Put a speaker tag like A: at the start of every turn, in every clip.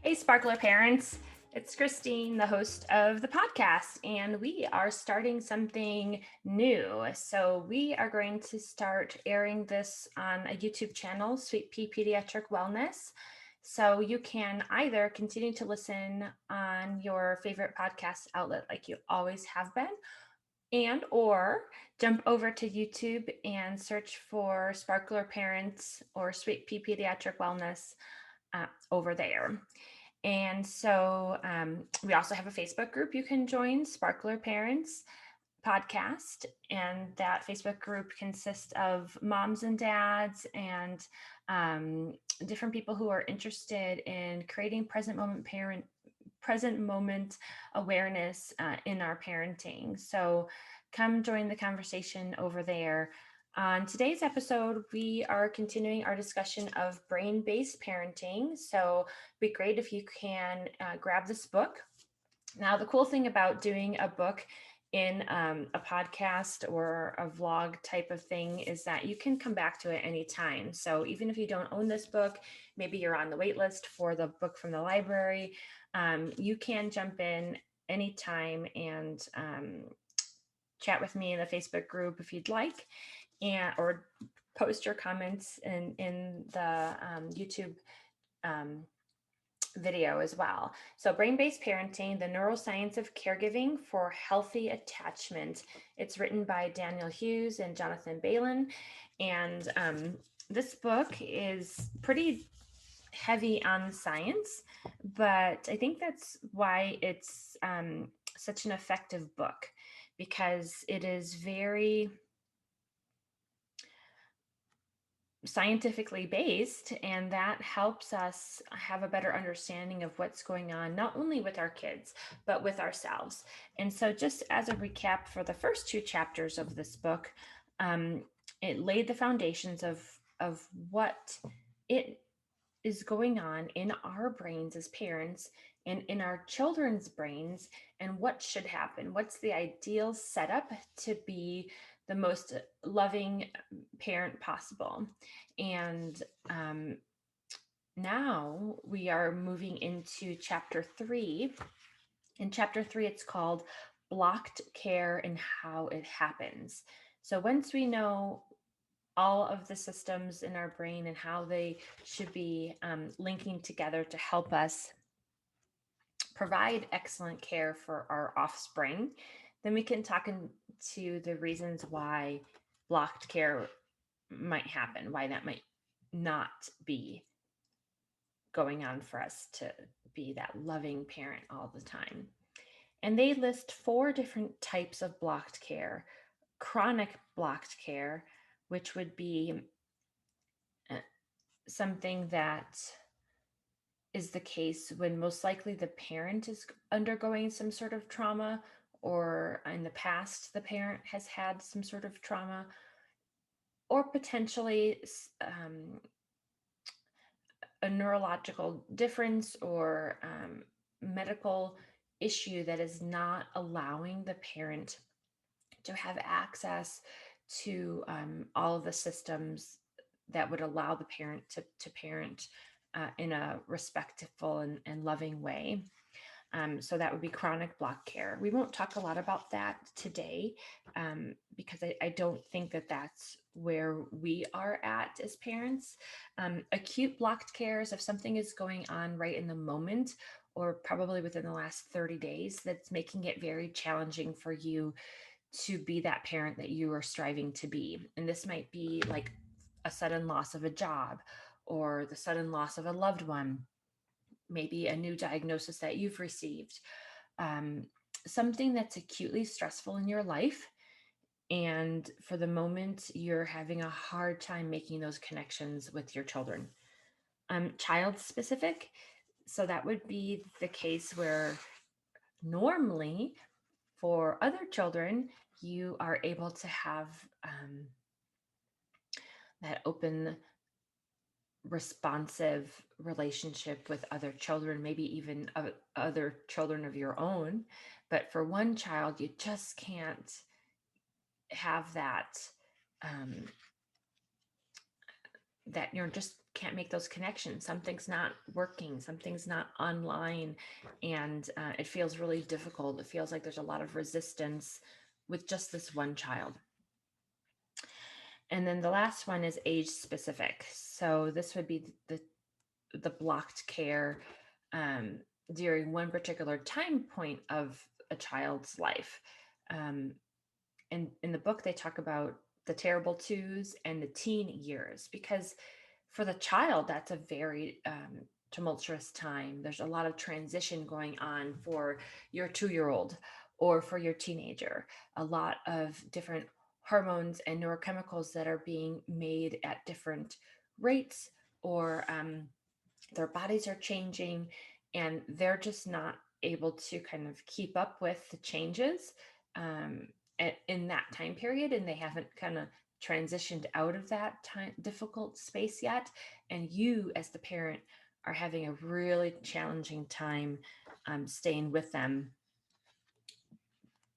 A: Hey, Sparkler parents. It's Christine, the host of the podcast, and we are starting something new. So, we are going to start airing this on a YouTube channel, Sweet Pea Pediatric Wellness. So, you can either continue to listen on your favorite podcast outlet like you always have been, and or jump over to YouTube and search for Sparkler Parents or Sweet Pea Pediatric Wellness over there. And so we also have a Facebook group you can join, Sparkler Parents Podcast. And that Facebook group consists of moms and dads and different people who are interested in creating present moment awareness in our parenting. So come join the conversation over there. On today's episode, we are continuing our discussion of brain-based parenting. So it'd be great if you can grab this book. Now, the cool thing about doing a book in a podcast or a vlog type of thing is that you can come back to it anytime. So even if you don't own this book, maybe you're on the wait list for the book from the library, you can jump in anytime and chat with me in the Facebook group if you'd like, and or post your comments in the YouTube um, video as well. So, Brain Based Parenting, the Neuroscience of Caregiving for Healthy Attachment. It's written by Daniel Hughes and Jonathan Balin. And this book is pretty heavy on science, but I think that's why it's such an effective book, because it is very scientifically based, and that helps us have a better understanding of what's going on, not only with our kids but with ourselves. And so, just as a recap, for the first two chapters of this book, um, it laid the foundations of what it is going on in our brains as parents and in our children's brains, and what should happen. What's the ideal setup to be the most loving parent possible? And now we are moving into chapter 3. In chapter 3, it's called Blocked Care and How It Happens. So once we know all of the systems in our brain and how they should be linking together to help us provide excellent care for our offspring, then we can talk into the reasons why blocked care might happen, why that might not be going on for us to be that loving parent all the time. And they list 4 different types of blocked care. Chronic blocked care, which would be something that is the case when most likely the parent is undergoing some sort of trauma, or in the past the parent has had some sort of trauma, or potentially a neurological difference or medical issue that is not allowing the parent to have access to all of the systems that would allow the parent to parent in a respectful and loving way. So that would be chronic block care. We won't talk a lot about that today, because I don't think that that's where we are at as parents. Acute blocked care is if something is going on right in the moment, or probably within the last 30 days, that's making it very challenging for you to be that parent that you are striving to be. And this might be like a sudden loss of a job, or the sudden loss of a loved one, maybe a new diagnosis that you've received, um, something that's acutely stressful in your life. And for the moment, you're having a hard time making those connections with your children. Child specific. So that would be the case where normally for other children, you are able to have that open, responsive relationship with other children, maybe even other children of your own. But for one child, you just can't have that that you just can't make those connections. Something's not working, something's not online, and it feels really difficult. It feels like there's a lot of resistance with just this one child. And then the last one is age specific. So this would be the blocked care um, during one particular time point of a child's life. Um, and in the book, they talk about the terrible twos and the teen years, because for the child, that's a very tumultuous time. There's a lot of transition going on for your 2 year old or for your teenager, a lot of different hormones and neurochemicals that are being made at different rates, or their bodies are changing and they're just not able to kind of keep up with the changes um, in that time period, and they haven't kind of transitioned out of that time difficult space yet, and you as the parent are having a really challenging time staying with them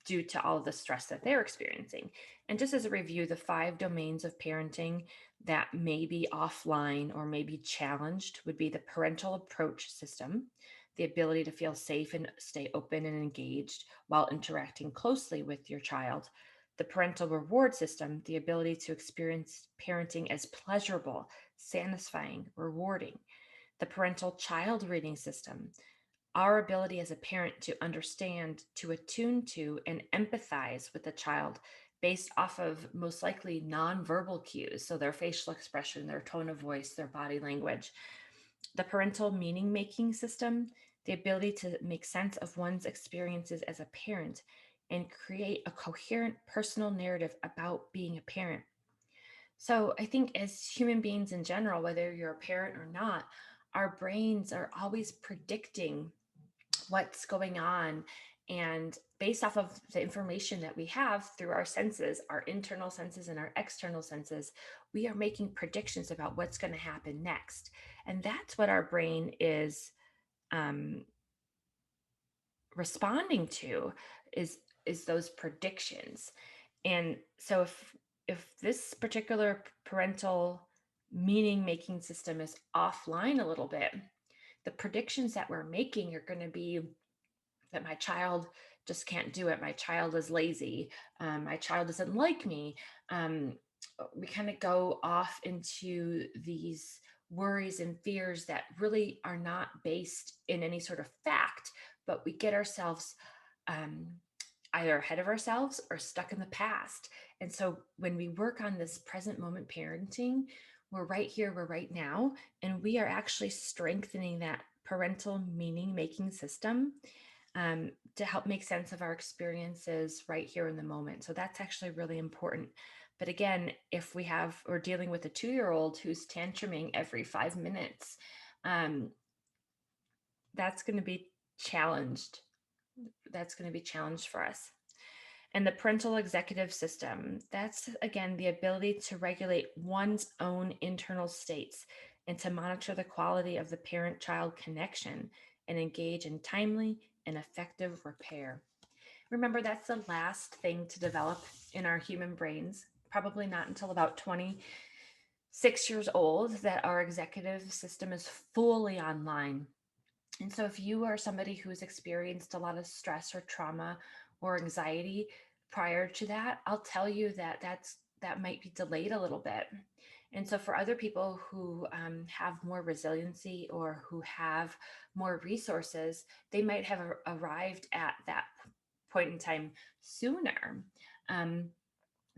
A: due to all the stress that they're experiencing. And just as a review, the 5 domains of parenting that may be offline or may be challenged would be the parental approach system, the ability to feel safe and stay open and engaged while interacting closely with your child, the parental reward system, the ability to experience parenting as pleasurable, satisfying, rewarding, the parental child rating system, our ability as a parent to understand, to attune to, and empathize with the child based off of most likely nonverbal cues. So, their facial expression, their tone of voice, their body language. The parental meaning making system, the ability to make sense of one's experiences as a parent and create a coherent personal narrative about being a parent. So, I think as human beings in general, whether you're a parent or not, our brains are always predicting what's going on. And based off of the information that we have through our senses, our internal senses and our external senses, we are making predictions about what's going to happen next. And that's what our brain is um, responding to is those predictions. And so if this particular parental meaning making system is offline a little bit, the predictions that we're making are going to be that my child just can't do it. My child is lazy. My child doesn't like me. Um, we kind of go off into these worries and fears that really are not based in any sort of fact, but we get ourselves um, either ahead of ourselves or stuck in the past. And so when we work on this present moment parenting, we're right here, we're right now, and we are actually strengthening that parental meaning making system to help make sense of our experiences right here in the moment. So that's actually really important. But again, if we're dealing with a 2 year old who's tantruming every 5 minutes, um, that's going to be challenged. That's going to be challenged for us. And the parental executive system, that's again the ability to regulate one's own internal states and to monitor the quality of the parent child connection and engage in timely and effective repair. Remember, that's the last thing to develop in our human brains, probably not until about 26 years old, that our executive system is fully online. And so, if you are somebody who's experienced a lot of stress or trauma or anxiety prior to that, I'll tell you that that might be delayed a little bit. And so, for other people who have more resiliency or who have more resources, they might have arrived at that point in time sooner. Um,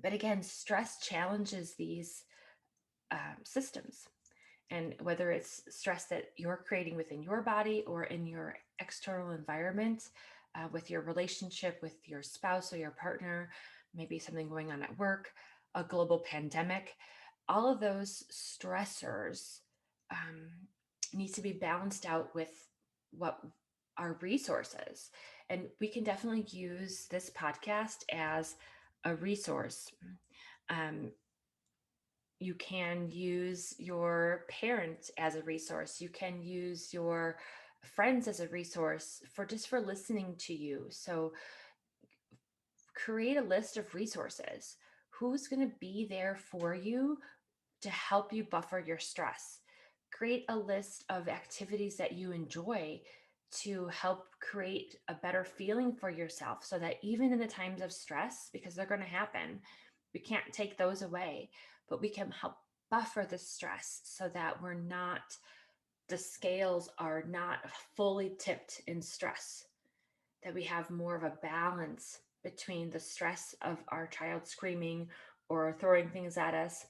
A: but again, stress challenges these systems, and whether it's stress that you're creating within your body or in your external environment, with your relationship with your spouse or your partner, maybe something going on at work, a global pandemic, all of those stressors um, need to be balanced out with what our resources. And we can definitely use this podcast as a resource. Um, you can use your parents as a resource. You can use your friends as a resource for listening to you. So create a list of resources. Who's going to be there for you to help you buffer your stress. Create a list of activities that you enjoy to help create a better feeling for yourself so that even in the times of stress, because they're going to happen, we can't take those away, but we can help buffer the stress so that the scales are not fully tipped in stress, that we have more of a balance between the stress of our child screaming or throwing things at us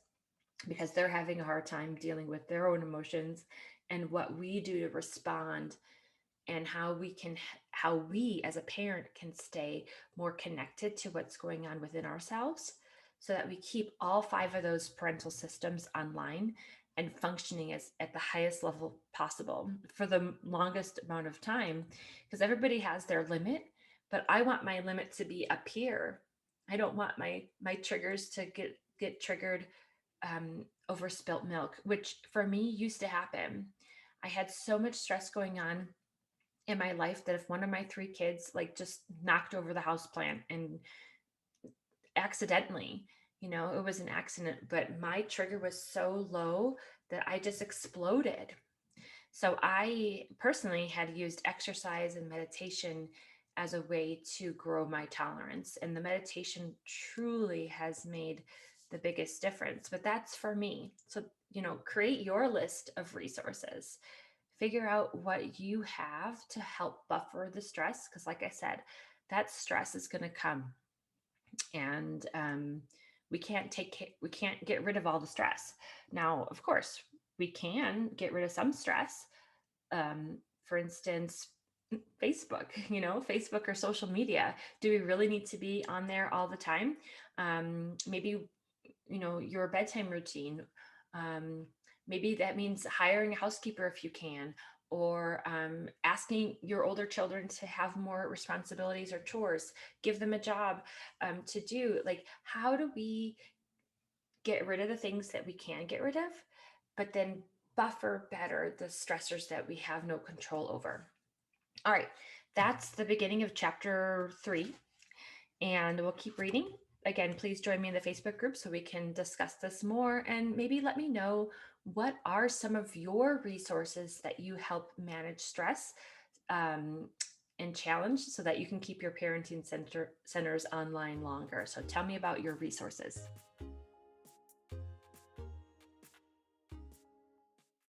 A: because they're having a hard time dealing with their own emotions, and what we do to respond, and how we as a parent can stay more connected to what's going on within ourselves so that we keep all five of those parental systems online and functioning as at the highest level possible for the longest amount of time, because everybody has their limit, but I want my limit to be up here. I don't want my triggers to get triggered over spilt milk, which for me used to happen. I had so much stress going on in my life that if one of my three kids like just knocked over the house plant and accidentally, it was an accident, but my trigger was so low that I just exploded. So I personally had used exercise and meditation as a way to grow my tolerance. And the meditation truly has made the biggest difference. But that's for me. So, create your list of resources. Figure out what you have to help buffer the stress. Because, like I said, that stress is going to come. And we can't get rid of all the stress. Now, of course, we can get rid of some stress, for instance, Facebook, Facebook or social media. Do we really need to be on there all the time? Maybe, your bedtime routine. Um, Maybe that means hiring a housekeeper if you can, or asking your older children to have more responsibilities or chores, give them a job to do. Like, how do we get rid of the things that we can get rid of, but then buffer better the stressors that we have no control over? All right, that's the beginning of chapter 3, and we'll keep reading. Again, please join me in the Facebook group so we can discuss this more, and maybe let me know what are some of your resources that you help manage stress um, and challenge so that you can keep your parenting centers online longer. So tell me about your resources.